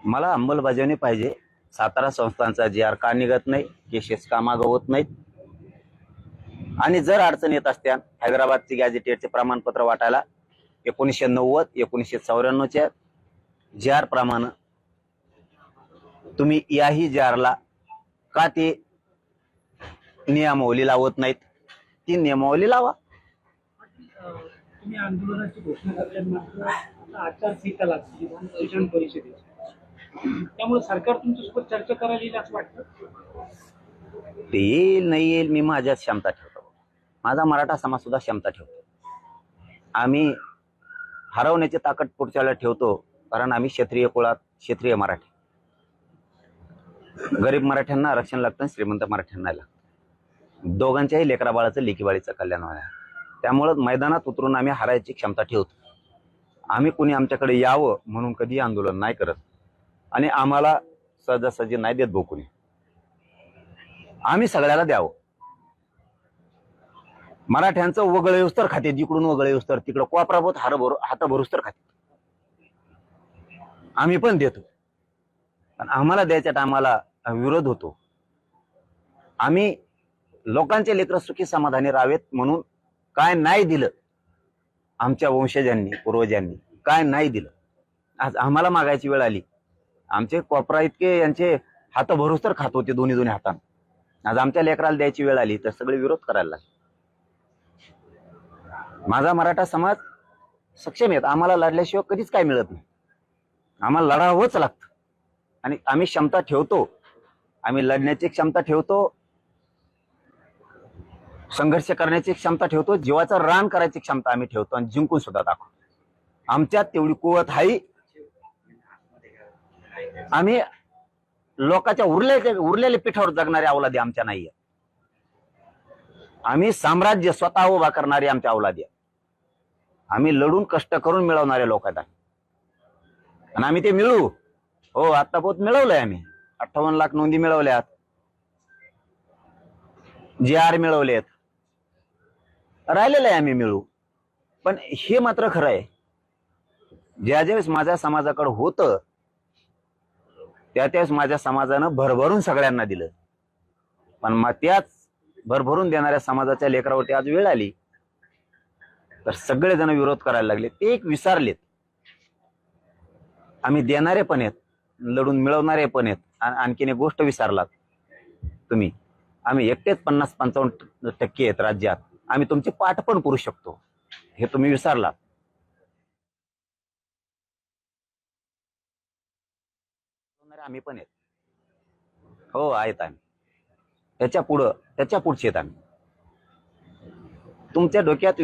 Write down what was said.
मला अंमलबजावणी पाहिजे. सातारा संस्थांचा जी का निघत नाही, केसेस का मागं होत नाहीत. आणि जर अडचण येत असत्या हैदराबादचे गॅझेटेडचे प्रमाणपत्र वाटायला 1990 1994च्या जार प्रमाणे तुम्ही याही जारला का ते नियमावली लावत नाहीत? ती नियमावली लावा. तुम्ही आंदोलनाची घोषणा करताना आचारसंहिता लागली विधान परिषदेची, त्यामुळे सरकार तुमच्यासोबत चर्चा करायला येईल असं वाटतं? ते येईल नाही येईल मी माझ्यात क्षमता ठेवतो. माझा मराठा समाज सुद्धा क्षमता ठेवतो. आम्ही हरवण्याची ताकद पुढच्या वेळेला ठेवतो, कारण आम्ही क्षत्रिय कुळात क्षत्रिय मराठी. गरीब मराठ्यांना आरक्षण लागतं, श्रीमंत मराठ्यांना लागतं. दोघांच्याही लेकरा बाळाचं लेकीबाळीचं कल्याण व्हायला. त्यामुळं मैदानात उतरून आम्ही हरायची क्षमता ठेवतो. आम्ही कुणी आमच्याकडे यावं म्हणून कधी आंदोलन नाही करत, आणि आम्हाला सहजासहजी नाही देत भाऊ कुणी. आम्ही सगळ्याला द्यावं. मराठ्यांचं वगळ येऊस तर खाते, जिकडून वगळ येऊस तर तिकडं कोपराभूत हात भरूस तर खाते. आम्ही पण देतो, पण आम्हाला द्यायच्या टायमाला विरोध होतो. आम्ही लोकांचे लेकर सुखी समाधानी राहावेत म्हणून काय नाही दिलं आमच्या वंशजांनी पूर्वजांनी, काय नाही दिलं. आज आम्हाला मागायची वेळ आली. आमचे कोपरा इतके यांचे हात भरूस तर खात होते दोन्ही हातान. आज आमच्या लेकराला द्यायची वेळ आली तर सगळे विरोध करायला लागले. माझा मराठा समाज सक्षम आहेत. आम्हाला लढल्याशिवाय कधीच काय मिळत नाही. आम्हाला लढावंच लागतं, आणि आम्ही क्षमता ठेवतो. आम्ही लढण्याची क्षमता ठेवतो, संघर्ष करण्याची क्षमता ठेवतो, जीवाचं रान करायची क्षमता आम्ही ठेवतो, आणि जिंकून सुद्धा दाखवतो. आमच्यात तेवढी कुवत आहे. आम्ही लोकांच्या उरलेल्या पिठावर जगणारे अवलादी आमच्या नाहीये. आम्ही साम्राज्य स्वतः उभा करणारे आमच्या अवलादी. आम्ही लढून कष्ट करून मिळवणारे लोक आहेत, आणि आम्ही ते मिळवू. हो, आता बहुत मिळवलंय आम्ही. 58 लाख नोंदी मिळवल्यात, GR मिळवलेत, राहिलेलं आहे आम्ही मिळू. पण हे मात्र खरं आहे, ज्यावेळेस माझ्या समाजाकडे होतं त्यावेळेस माझ्या समाजानं भरभरून सगळ्यांना दिलं. पण मग त्याच भरभरून देणाऱ्या समाजाच्या लेकरावरती आज वेळ आली तर सगळेजण विरोध करायला लागले. ते एक विसरलेत, आम्ही देणारे पण आहेत, लढून मिळवणारे पण आहेत. आणखीन एक गोष्ट विसरलात तुम्ही, आम्ही एकटेच 50-55% आहेत राज्यात. आम्ही तुमची पाठ पण पुरू शकतो, हे तुम्ही विसरलात. आम्ही पण आहेत. हो आहेत आम्ही. त्याच्या पुढचे आहेत आम्ही. तुमच्या डोक्यात